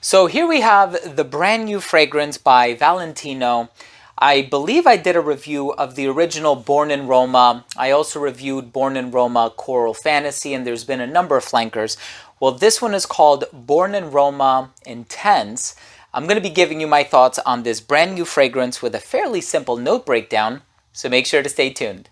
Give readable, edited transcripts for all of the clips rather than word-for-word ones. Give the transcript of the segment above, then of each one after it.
So here we have the brand new fragrance by Valentino. I believe I did a review of the original Born in Roma. I also reviewed Born in Roma Coral Fantasy, and there's been a number of flankers. Well, this one is called Born in Roma Intense. I'm going to be giving you my thoughts on this brand new fragrance with a fairly simple note breakdown, so make sure to stay tuned.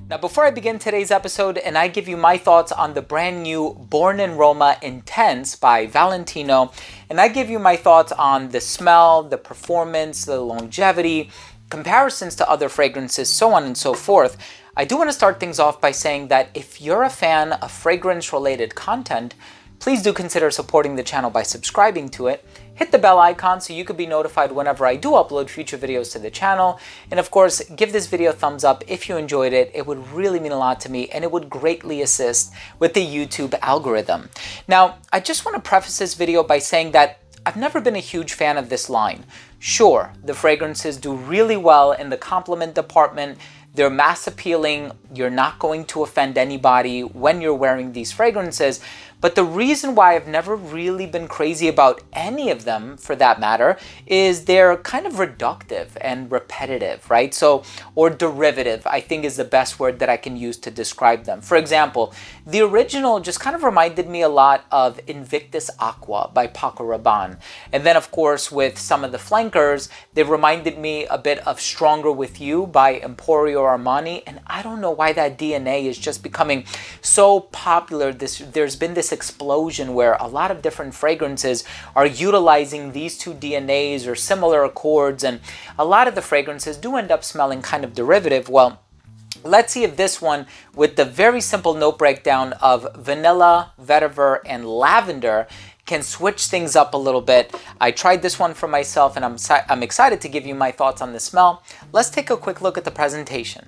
Now, before I begin today's episode and I give you my thoughts on the brand new Born in Roma Intense by Valentino, and I give you my thoughts on the smell, the performance, the longevity, comparisons to other fragrances, so on and so forth, I do want to start things off by saying that if you're a fan of fragrance-related content, please do consider supporting the channel by subscribing to it. Hit the bell icon so you can be notified whenever I do upload future videos to the channel. And of course, give this video a thumbs up if you enjoyed it. It would really mean a lot to me and it would greatly assist with the YouTube algorithm. Now, I just want to preface this video by saying that I've never been a huge fan of this line. Sure, the fragrances do really well in the compliment department. They're mass appealing. You're not going to offend anybody when you're wearing these fragrances. But the reason why I've never really been crazy about any of them, for that matter, is they're kind of reductive and repetitive, right? So, or derivative, I think is the best word that I can use to describe them. For example, the original just kind of reminded me a lot of Invictus Aqua by Paco Rabanne. And then, of course, with some of the flankers, they reminded me a bit of Stronger With You by Emporio Armani. And I don't know why that DNA is just becoming so popular. There's been this explosion where a lot of different fragrances are utilizing these two DNAs or similar accords, and a lot of the fragrances do end up smelling kind of derivative. Well, let's see if this one, with the very simple note breakdown of vanilla, vetiver, and lavender, can switch things up a little bit. I tried this one for myself and I'm excited to give you my thoughts on the smell. Let's take a quick look at the presentation.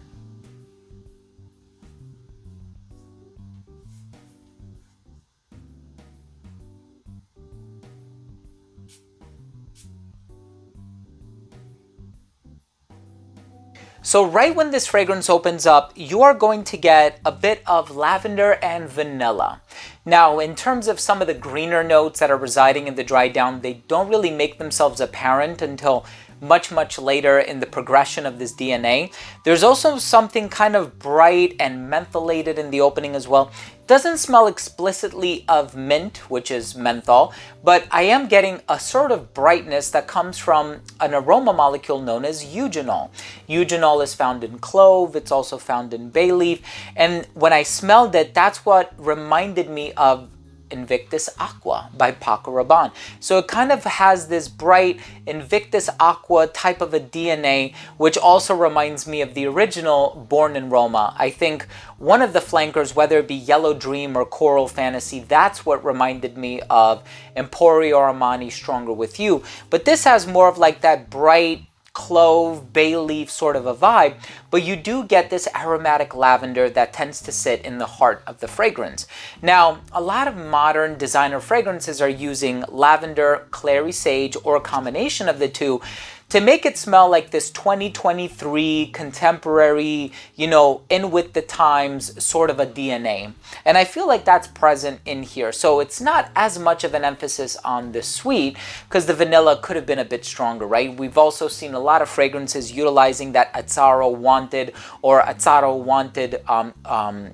So right when this fragrance opens up, you are going to get a bit of lavender and vanilla. Now, in terms of some of the greener notes that are residing in the dry down, they don't really make themselves apparent until much later in the progression of this DNA. There's also something kind of bright and mentholated in the opening as well. Doesn't smell explicitly of mint, which is menthol, but I am getting a sort of brightness that comes from an aroma molecule known as eugenol. Eugenol is found in clove, it's also found in bay leaf, and when I smelled it, that's what reminded me of Invictus Aqua by Paco Rabanne. So it kind of has this bright Invictus Aqua type of a DNA, which also reminds me of the original Born in Roma. I think one of the flankers, whether it be Yellow Dream or Coral Fantasy, that's what reminded me of Emporio Armani Stronger With You. But this has more of like that bright clove, bay leaf sort of a vibe, but you do get this aromatic lavender that tends to sit in the heart of the fragrance. Now, a lot of modern designer fragrances are using lavender, clary sage, or a combination of the two to make it smell like this 2023 contemporary, in with the times sort of a DNA. And I feel like that's present in here. So it's not as much of an emphasis on the sweet because the vanilla could have been a bit stronger, right? We've also seen a lot of fragrances utilizing that Azzaro Wanted or Azzaro Wanted,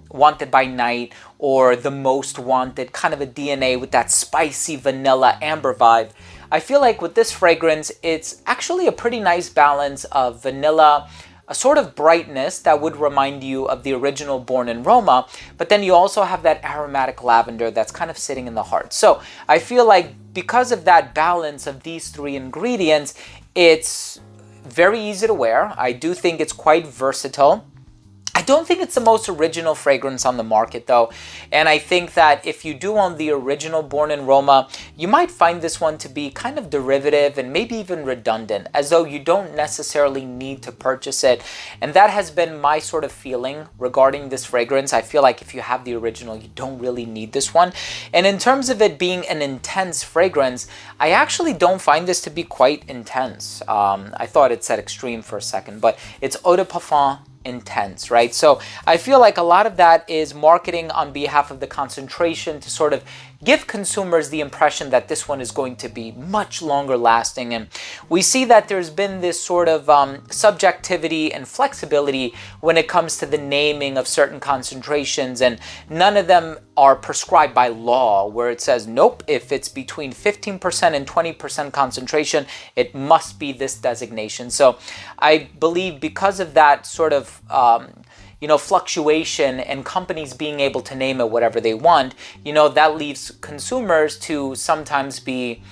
Wanted by Night, or the Most Wanted, kind of a DNA with that spicy vanilla amber vibe. I feel like with this fragrance, it's actually a pretty nice balance of vanilla, a sort of brightness that would remind you of the original Born in Roma, but then you also have that aromatic lavender that's kind of sitting in the heart. So I feel like because of that balance of these three ingredients, it's very easy to wear. I do think it's quite versatile. I don't think it's the most original fragrance on the market though, and I think that if you do own the original Born in Roma, you might find this one to be kind of derivative and maybe even redundant, as though you don't necessarily need to purchase it. And that has been my sort of feeling regarding this fragrance. I feel like if you have the original, you don't really need this one. And in terms of it being an intense fragrance, I actually don't find this to be quite intense. I thought it said extreme for a second, but it's eau de parfum intense, right? So I feel like a lot of that is marketing on behalf of the concentration to sort of give consumers the impression that this one is going to be much longer lasting. And we see that there's been this sort of subjectivity and flexibility when it comes to the naming of certain concentrations, and none of them are prescribed by law where it says, nope, if it's between 15% and 20% concentration, it must be this designation. So I believe because of that sort of fluctuation and companies being able to name it whatever they want, that leaves consumers to sometimes be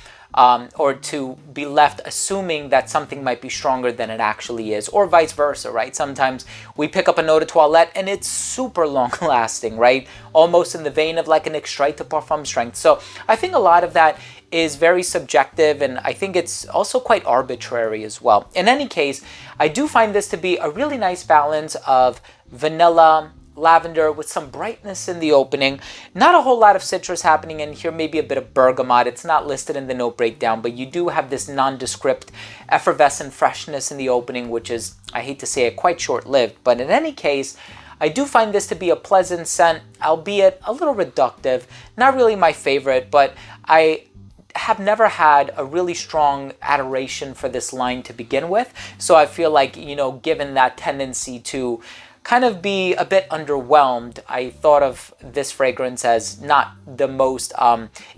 or to be left assuming that something might be stronger than it actually is, or vice versa, right? Sometimes we pick up an eau de toilette and it's super long lasting, right? Almost in the vein of like an extrait de parfum strength. So I think a lot of that is very subjective, and I think it's also quite arbitrary as well. In any case, I do find this to be a really nice balance of vanilla, lavender with some brightness in the opening. Not a whole lot of citrus happening in here, maybe a bit of bergamot. It's not listed in the note breakdown, but you do have this nondescript effervescent freshness in the opening, which is, I hate to say it, quite short-lived. But in any case, I do find this to be a pleasant scent, albeit a little reductive. Not really my favorite, but I have never had a really strong adoration for this line to begin with. So I feel like, given that tendency to kind of be a bit underwhelmed, I thought of this fragrance as not the most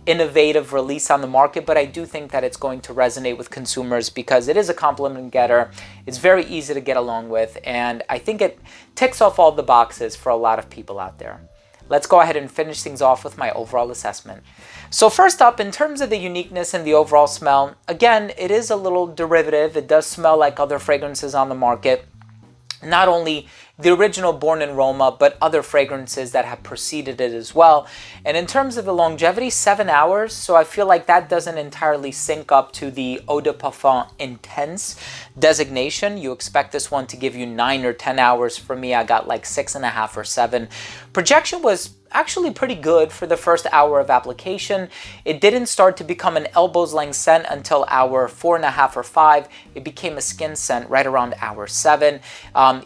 innovative release on the market, but I do think that it's going to resonate with consumers because it is a compliment getter. It's very easy to get along with, and I think it ticks off all the boxes for a lot of people out there. Let's go ahead and finish things off with my overall assessment. So first up, in terms of the uniqueness and the overall smell, again, it is a little derivative. It does smell like other fragrances on the market. Not only the original Born in Roma, but other fragrances that have preceded it as well. And in terms of the longevity, 7 hours. So I feel like that doesn't entirely sync up to the Eau de Parfum Intense designation. You expect this one to give you 9 or 10 hours. For me, I got like 6.5 or 7. Projection was actually pretty good for the first hour of application. It didn't start to become an elbows length scent until hour 4.5 or 5. It became a skin scent right around hour 7.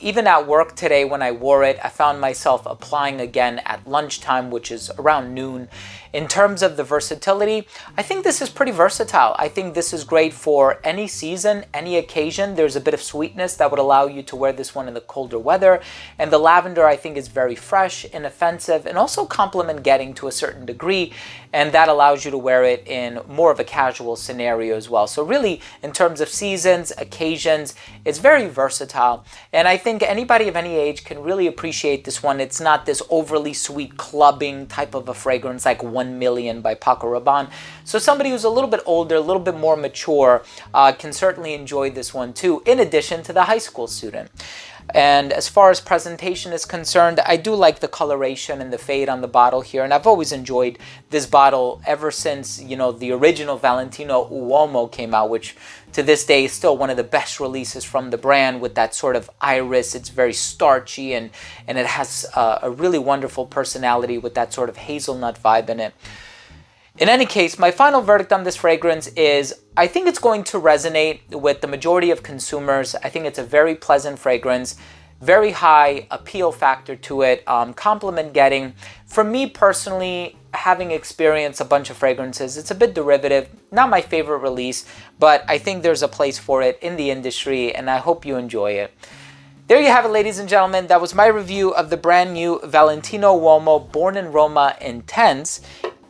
Even at work today when I wore it, I found myself applying again at lunchtime, which is around noon. In terms of the versatility, I think this is pretty versatile. I think this is great for any season, any occasion. There's a bit of sweetness that would allow you to wear this one in the colder weather. And the lavender, I think, is very fresh, inoffensive, and also compliment getting to a certain degree. And that allows you to wear it in more of a casual scenario as well. So really, in terms of seasons, occasions, it's very versatile. And I think anybody of any age can really appreciate this one. It's not this overly sweet clubbing type of a fragrance like 1 Million by Paco Rabanne. So somebody who's a little bit older, a little bit more mature, can certainly enjoy this one too, in addition to the high school student. And as far as presentation is concerned, I do like the coloration and the fade on the bottle here. And I've always enjoyed this bottle ever since, the original Valentino Uomo came out, which to this day is still one of the best releases from the brand, with that sort of iris. It's very starchy and it has a really wonderful personality with that sort of hazelnut vibe in it. In any case, my final verdict on this fragrance is I think it's going to resonate with the majority of consumers. I think it's a very pleasant fragrance, very high appeal factor to it, compliment getting. For me personally, having experienced a bunch of fragrances, it's a bit derivative, not my favorite release, but I think there's a place for it in the industry, and I hope you enjoy it. There you have it, ladies and gentlemen. That was my review of the brand new Valentino Uomo Born in Roma Intense.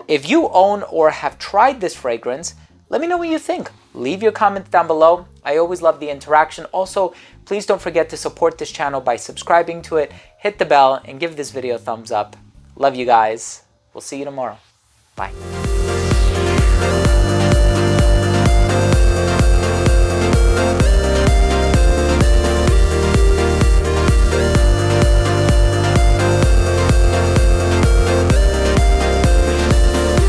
If you own or have tried this fragrance, let me know what you think. Leave your comments down below. I always love the interaction. Also, please don't forget to support this channel by subscribing to it, hit the bell, and give this video a thumbs up. Love you guys. We'll see you tomorrow. Bye.